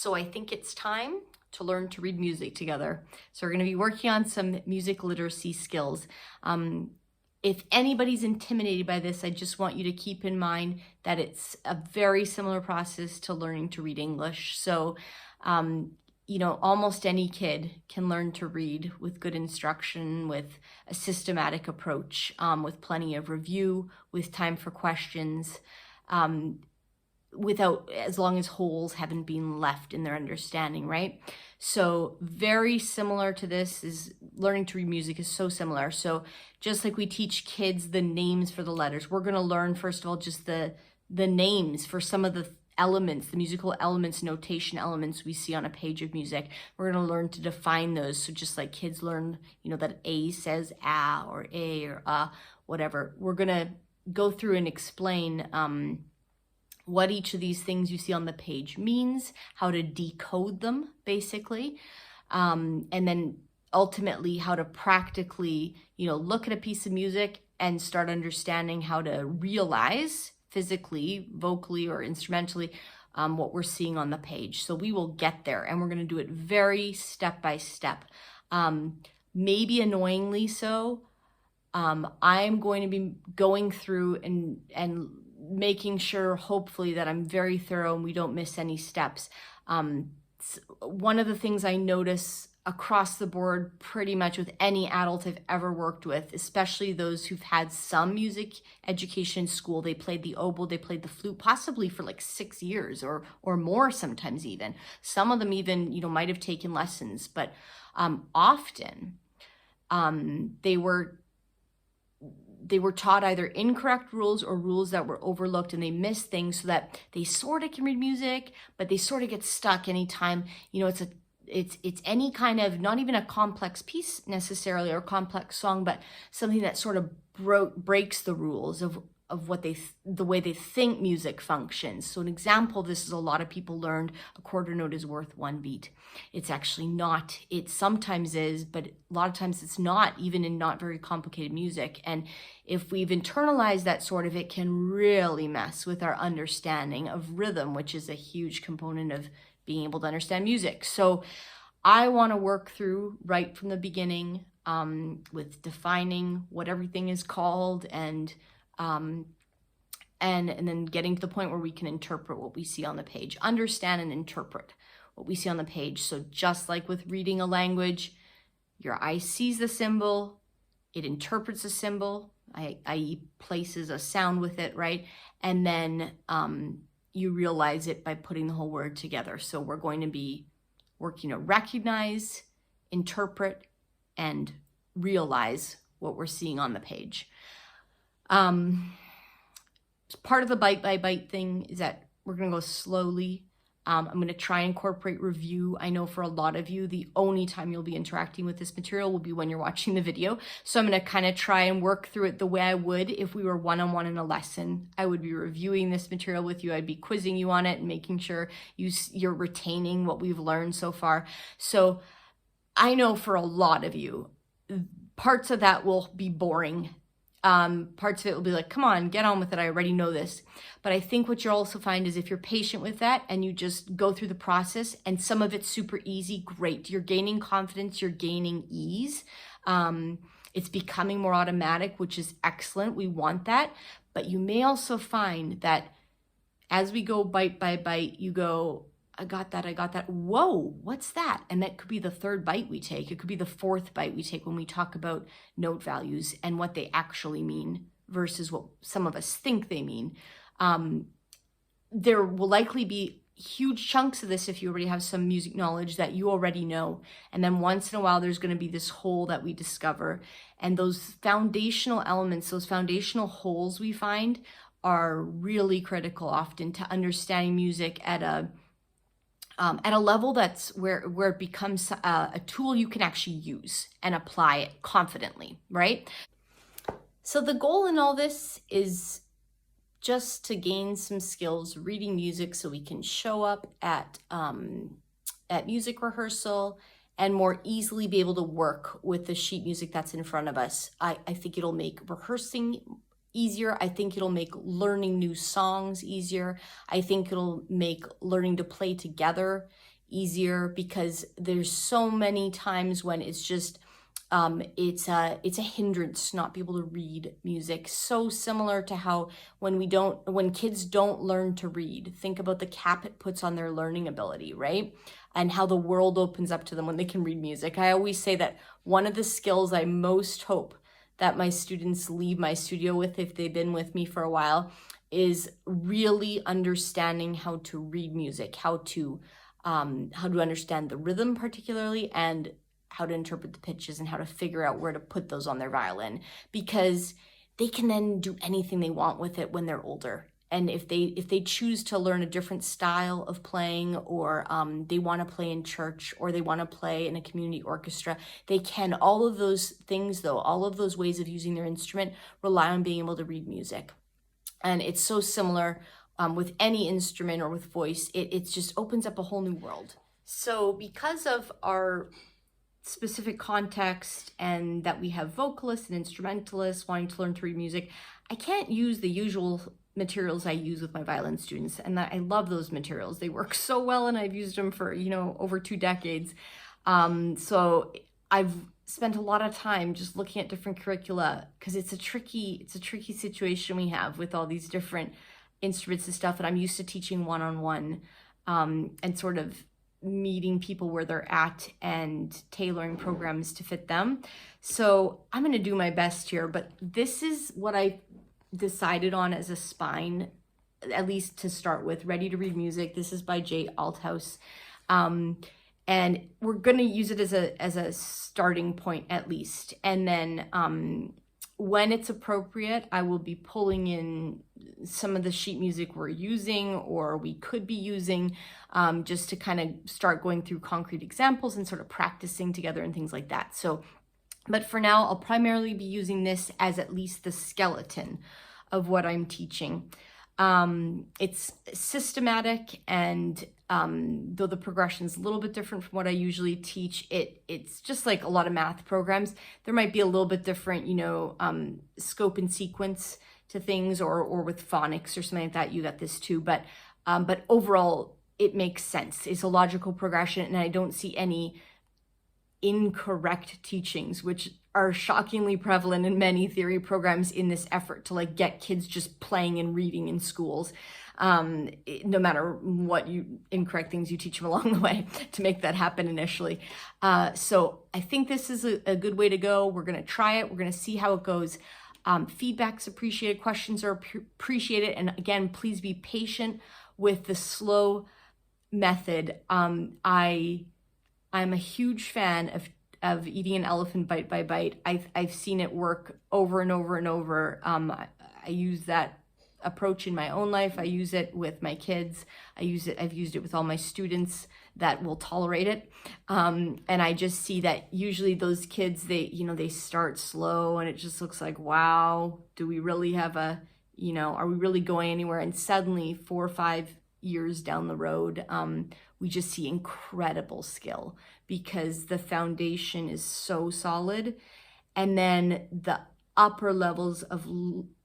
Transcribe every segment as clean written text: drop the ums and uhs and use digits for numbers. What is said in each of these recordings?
So I think it's time to learn to read music together. So we're going to be working on some music literacy skills. If anybody's intimidated by this, I just want you to keep in mind that it's a very similar process to learning to read English. So, you know, almost any kid can learn to read with good instruction, with a systematic approach, with plenty of review, with time for questions, as long as holes haven't been left in their understanding, right? So very similar to this is learning to read music is so similar. So just like we teach kids the names for the letters, we're going to learn, first of all, just the names for some of the elements, the musical elements, notation elements we see on a page of music. We're going to learn to define those. So just like kids learn, you know, that A says a or a or whatever, we're going to go through and explain what each of these things you see on the page means, how to decode them, basically, and then ultimately how to practically, you know, look at a piece of music and start understanding how to realize physically, vocally, or instrumentally what we're seeing on the page. So we will get there, and we're going to do it very step by step. Maybe annoyingly so. I'm going to be going through and making sure, hopefully, that I'm very thorough and we don't miss any steps. One of the things I notice across the board pretty much with any adult I've ever worked with, especially those who've had some music education in school, they played the oboe, they played the flute, possibly for like 6 years or more sometimes even. Some of them even, you know, might have taken lessons, but often they were taught either incorrect rules or rules that were overlooked, and they miss things so that they sort of can read music, but they sort of get stuck anytime, you know, it's any kind of, not even a complex piece necessarily or complex song, but something that sort of breaks the rules of what the way they think music functions. So an example of this is a lot of people learned a quarter note is worth one beat. It's actually not. It sometimes is, but a lot of times it's not, even in not very complicated music. And if we've internalized that sort of, it can really mess with our understanding of rhythm, which is a huge component of being able to understand music. So I want to work through right from the beginning with defining what everything is called and then getting to the point where we can interpret what we see on the page, understand and interpret what we see on the page. So just like with reading a language, your eye sees the symbol, it interprets a symbol, i.e. places a sound with it, right? And then you realize it by putting the whole word together. So we're going to be working to recognize, interpret, and realize what we're seeing on the page. Part of the bite by bite thing is that we're going to go slowly. I'm going to try and incorporate review. I know for a lot of you, the only time you'll be interacting with this material will be when you're watching the video. So I'm going to kind of try and work through it the way I would if we were one-on-one in a lesson. I would be reviewing this material with you. I'd be quizzing you on it and making sure you're retaining what we've learned so far. So I know for a lot of you, parts of that will be boring. Parts of it will be like, come on, get on with it. I already know this. But I think what you'll also find is if you're patient with that and you just go through the process and some of it's super easy, great. You're gaining confidence, you're gaining ease. It's becoming more automatic, which is excellent. We want that. But you may also find that as we go bite by bite, you go, I got that. Whoa, what's that? And that could be the third bite we take. It could be the fourth bite we take when we talk about note values and what they actually mean versus what some of us think they mean. There will likely be huge chunks of this if you already have some music knowledge that you already know. And then once in a while, there's going to be this hole that we discover. And those foundational elements, those foundational holes we find are really critical often to understanding music at a level that's where it becomes a tool you can actually use and apply it confidently, right? So the goal in all this is just to gain some skills reading music so we can show up at music rehearsal and more easily be able to work with the sheet music that's in front of us. I think it'll make rehearsing easier. I think it'll make learning new songs easier. I think it'll make learning to play together easier because there's so many times when it's just it's a hindrance to not be able to read music. So similar to how when kids don't learn to read, think about the cap it puts on their learning ability, right? And how the world opens up to them when they can read music. I always say that one of the skills I most hope that my students leave my studio with, if they've been with me for a while, is really understanding how to read music, how to understand the rhythm particularly, and how to interpret the pitches and how to figure out where to put those on their violin, because they can then do anything they want with it when they're older. And if they choose to learn a different style of playing, or they want to play in church, or they want to play in a community orchestra, they can. All of those things, though, all of those ways of using their instrument rely on being able to read music. And it's so similar with any instrument or with voice. It just opens up a whole new world. So because of our specific context and that we have vocalists and instrumentalists wanting to learn to read music, I can't use the usual materials I use with my violin students, and I love those materials. They work so well, and I've used them for over 2 decades. So I've spent a lot of time just looking at different curricula, because it's a tricky situation we have with all these different instruments and stuff, and I'm used to teaching one-on-one and sort of meeting people where they're at and tailoring programs to fit them. So I'm going to do my best here, but this is what I decided on as a spine, at least to start with. Ready to Read Music. This is by Jay Althouse. And we're going to use it as a starting point at least. And then when it's appropriate, I will be pulling in some of the sheet music we're using or we could be using, just to kind of start going through concrete examples and sort of practicing together and things like that. So, but for now, I'll primarily be using this as at least the skeleton of what I'm teaching. It's systematic, and though the progression is a little bit different from what I usually teach, it's just like a lot of math programs. There might be a little bit different, scope and sequence to things, or with phonics or something like that. You got this too, but overall, it makes sense. It's a logical progression, and I don't see any incorrect teachings, which are shockingly prevalent in many theory programs in this effort to get kids just playing and reading in schools, no matter what incorrect things you teach them along the way to make that happen initially. So I think this is a good way to go. We're going to try it. We're going to see how it goes. Feedback's appreciated. Questions are appreciated. And again, please be patient with the slow method. I'm a huge fan of eating an elephant bite by bite. I've seen it work over and over and over. I use that approach in my own life. I use it with my kids. I've used it with all my students that will tolerate it. And I just see that usually those kids, they start slow, and it just looks like, wow, do we really have are we really going anywhere? And suddenly 4 or 5 years down the road, we just see incredible skill because the foundation is so solid. And then the upper levels of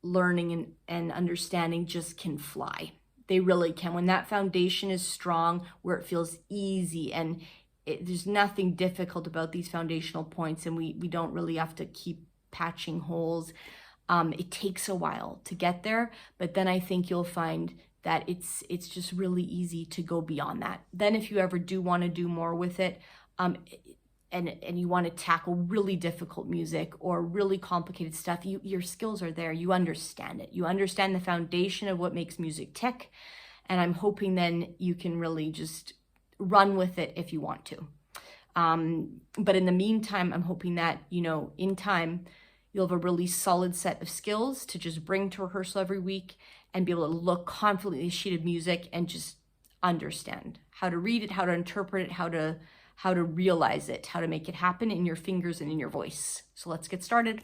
learning and understanding just can fly. They really can. When that foundation is strong, where it feels easy, and there's nothing difficult about these foundational points, and we don't really have to keep patching holes. It takes a while to get there, but then I think you'll find that it's just really easy to go beyond that. Then if you ever do want to do more with it, and you want to tackle really difficult music or really complicated stuff, your skills are there. You understand it. You understand the foundation of what makes music tick. And I'm hoping then you can really just run with it if you want to. But in the meantime, I'm hoping that, in time, you'll have a really solid set of skills to just bring to rehearsal every week and be able to look confidently at a sheet of music and just understand how to read it, how to interpret it, how to realize it, how to make it happen in your fingers and in your voice. So let's get started.